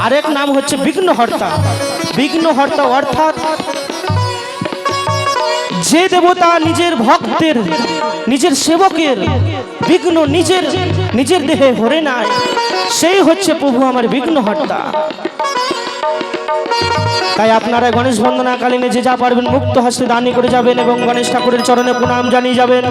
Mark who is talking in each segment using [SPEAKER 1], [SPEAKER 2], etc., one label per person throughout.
[SPEAKER 1] আরেক নাম হচ্ছে বিঘ্নহর্তা। বিঘ্নহর্তা অর্থাৎ যে দেবতা নিজের ভক্তের, নিজের সেবকের বিঘ্ন নিজের দেহে হরে নাই, সেই হচ্ছে প্রভু আমার বিঘ্নহর্তা। তাই আপনারা গণেশ বন্দনাকালীনে যে যা পারবেন মুক্ত হস্তে দানি করে যাবেন এবং গণেশ ঠাকুরের চরণে প্রণাম জানিয়ে যাবেন,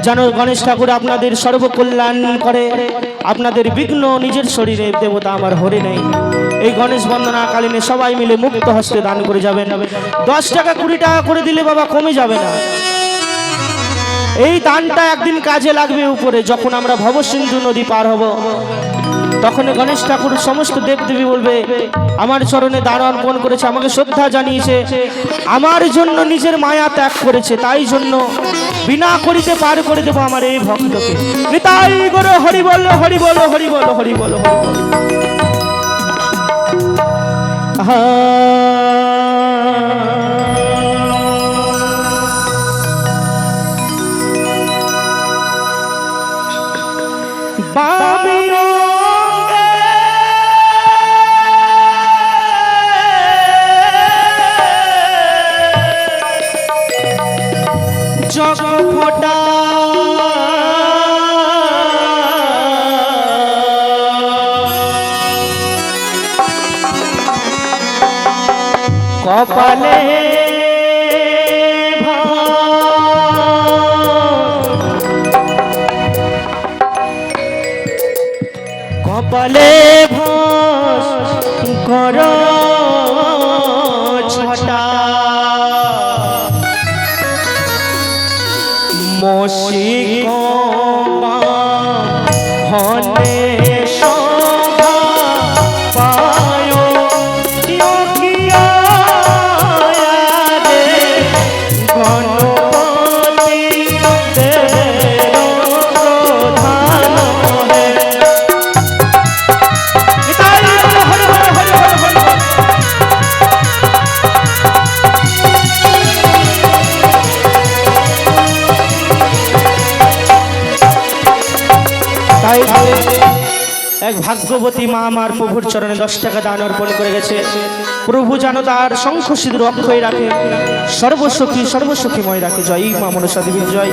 [SPEAKER 1] যেন গণেশ ঠাকুর আপনাদের সর্বকল্যাণ করে। আপনাদের বিঘ্ন নিজের শরীরে দেবতা আমার হরে নেই। এই গণেশ বন্দনাকালীনে সবাই মিলে মুক্ত হস্তে দান করে যাবেন। 10 টাকা 20 টাকা করে দিলে বাবা কমে যাবে না। এই দানটা একদিন কাজে লাগবে উপরে, যখন আমরা ভবসিন্ধু নদী পার হব, তখন গণেশ ঠাকুর সমস্ত দেবদেবী বলবে আমার চরণে দান অর্পণ করেছে, আমাকে শ্রদ্ধা জানিয়েছে, আমার জন্য নিজের মায়া ত্যাগ করেছে, তাই জন্য বিনা করিতে পার করে দেবো আমার এই ভক্তকে। নিতাই গৌর হরি বল হরি বল হরি বল হরি বল হরি বল। ফোটা কপালে কপালে ভাস কর ছটা মশিক হনে শোভা পায় কিয়া রে গণপতি দেব প্রধান হে। এক ভাগ্যবতী মা আমার প্রভুর চরণে 10 টাকা দান অর্পণ করে গেছে। প্রভু যেন তার শঙ্খ সিঁদুর অক্ষয় রাখে, সর্বসখীময় রাখে। জয় মা মনসা দেবীর জয়।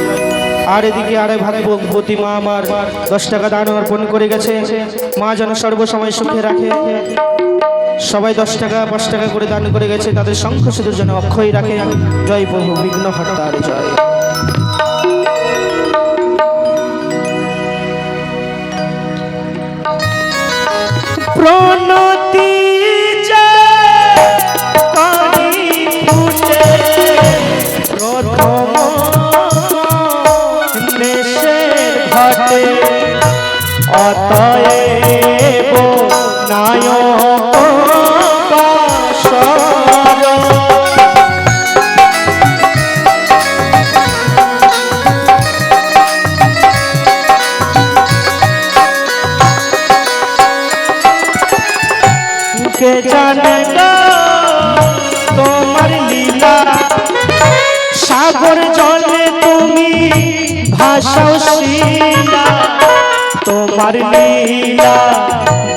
[SPEAKER 1] আর এদিকে আরেক ভাগ্যবতী মা আমার 10 টাকা দান অর্পণ করে গেছে, মা যেন সর্বসময় সুখে রাখে। সবাই 10 টাকা 5 টাকা করে দান করে গেছে, তাদের শঙ্খ সিঁদুর যেন অক্ষয় রাখে। জয় প্রভু বিঘ্নহর্তার জয়। প্রণতি ফুটে প্রথম নেশের ঘটে, অতএব নায়ক কে জানে না তোমার লীলা, সাগর জলে তুমি ভাসাও শিলা, তোমার লীলা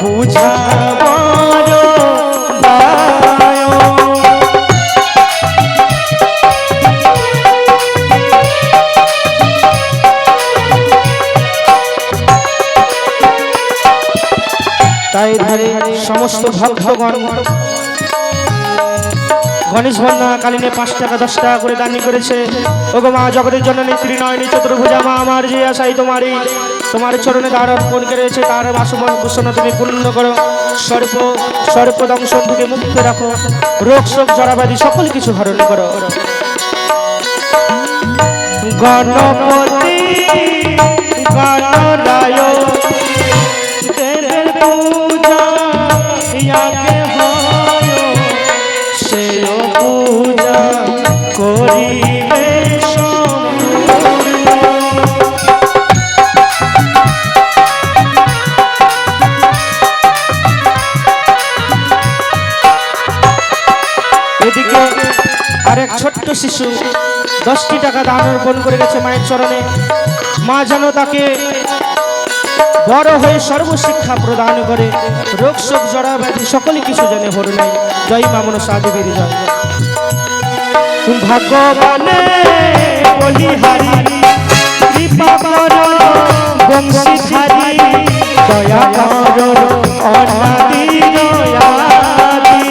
[SPEAKER 1] বুঝাবার তাই ধরে সমস্ত ভক্তগণ গণেশ বন্দনাকালীনে 5 টাকা 10 টাকা করে দান করেছে। ওগো মা জগতের জননী ত্রিনয়নী চতুর্ভুজা মা, আমার যে আশাই তোমার চরণে দান অর্পণ করেছে, তার বাসবন কুশল তুমি পূর্ণ করো। সর্পদংশন থেকে মুক্ত রাখো, রোগ শোক জরাবাদী সকল কিছু হরণ করো। গণপতি গণরায় দেবের পূজা ইয়াকে হয়, সে পূজা করিবে সম্পূর্ণ। এদিকে আরেক ছোট্ট শিশু 10টি টাকা দান অর্পণ করে গেছে মায়ের চরণে। মা যেন তাকে বড় হয়ে সর্বশিক্ষা প্রদান করে, রোগ শোক জরা ব্যাধি সকলে কিছু জানে হর নাই। জয় মা মনসা দেবীর জয়। ভগবানে বলিহারি কৃপা করো বংশীধারী, দয়া করো অনাদি দয়াদি।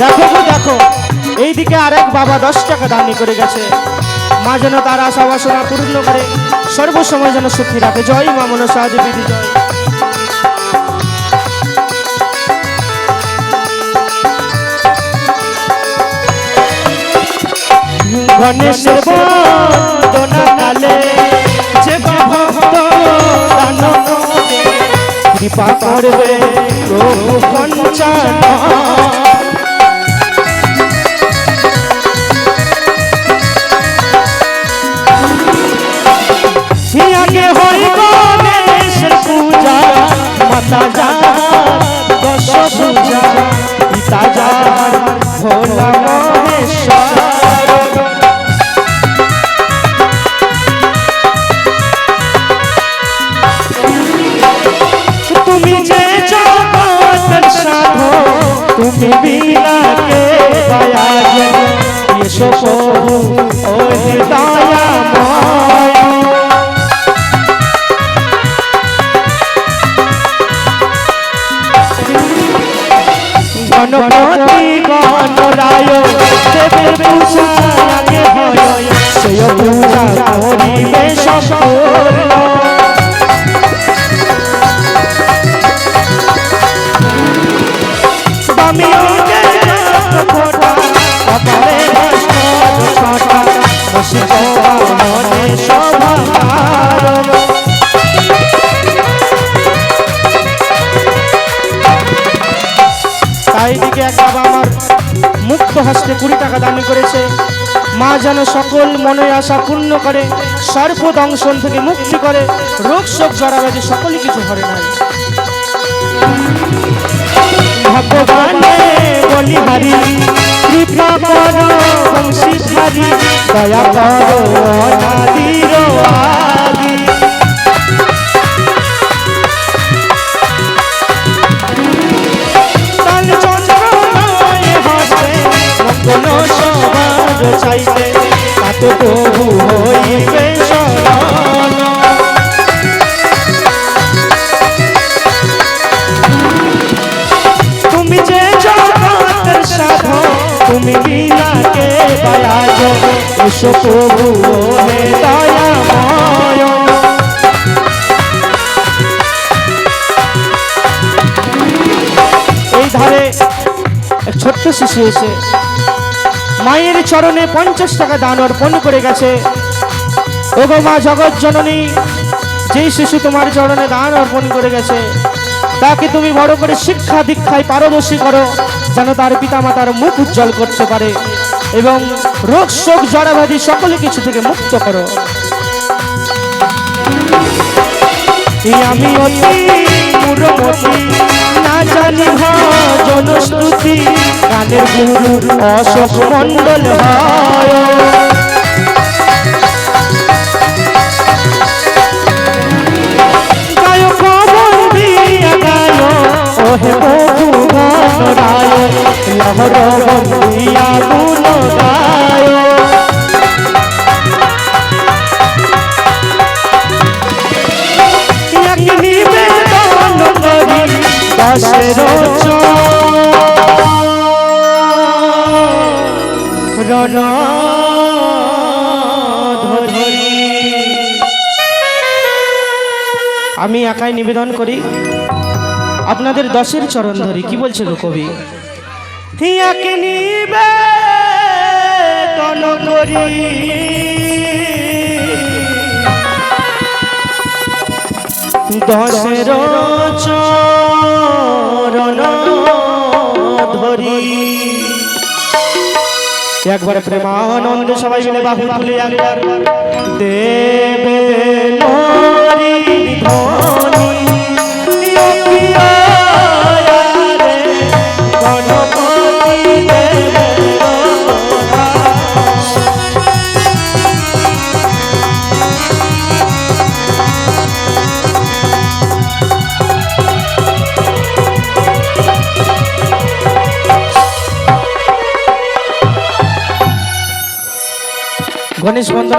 [SPEAKER 1] দেখো গো দেখো, এইদিকে আরেক বাবা 10 টাকা দানি করে গেছে। মা যেন তার আশা বাসনা পূর্ণ করে, সর্বসময় যেন সুখী রাখে। জয় মা মনসা দেবীর জয়। গণেশের বন্দনা কালে যে ভক্ত দান করে, কৃপা করবে প্রভু পঞ্চানন। আগে হয় গণেশের পূজা, মাতা যার দশ পূজা, পিতা যার ভোলা মহেশ্বর। তুমি যে জগতের সাধো, তুমি বিনাকে দয়াজ, এসো প্রভু ওহে দয়াময়। গণপতি গণরায় দেবের পূজা আগে হয়, সেই পূজা করিবে সম্পূর্ণ। আমি ওকে ফোটা কপালে ছটা, বসিব মনে সভার। তাই দিকে এক বাবা আমার মুক্ত হস্তে 20 টাকা দান করেছে। মা যেন সকল মনের আশা পূর্ণ করে, সর্প দংশন থেকে মুক্তি করে, রোগ শোক জরা ব্যাধি সকলে কিছু হরে নাই। ভগবানে বলিহারি কৃপা করো বংশীধারী, দয়া করো অনাদির আদি। সবার চাইতে তাতে প্রভু হইবে শরণ। তুমি যে জগতের সাধো, তুমি বিনাকে দয়াজ, এসো প্রভু হে দয়াময়। এই ধারে এক ছোট্ট শিশু এসে মায়ের চরণে 50 টাকা দান অর্পণ করে গেছে। ওগো মা জগৎ জননী, যেই শিশু তোমার চরণে দান অর্পণ করে গেছে, তাকে তুমি বড় করে শিক্ষা দীক্ষায় পারদর্শী করো, যেন তার পিতা মাতার মুখ উজ্জ্বল করতে পারে এবং রোগ শোক জরা ব্যাধি সকলে কিছু থেকে মুক্ত করো। আমি অতি মূঢ়মতি, না জানি ভজন স্তুতি, গানের গুরু অশোক মণ্ডল হয়। গায়ক বন্দিয়া গায় ওহে প্রভু গণরায়, লহর বন্দিয়া গুণ গায়। নিবেদন করি দশের চরণ ধরি। আমি একাই নিবেদন করি আপনাদের 10 চরণ ধরি। কি বলছে গো কবি? ইয়াকে নিবেদন করি দশের চরণ ধরি। একবার প্রেমানন্দ সবাই মিলে বাহু তুলে একবার দেবে নরি ধ্বনি। গণপতি দেবে গণেশ বন্দনা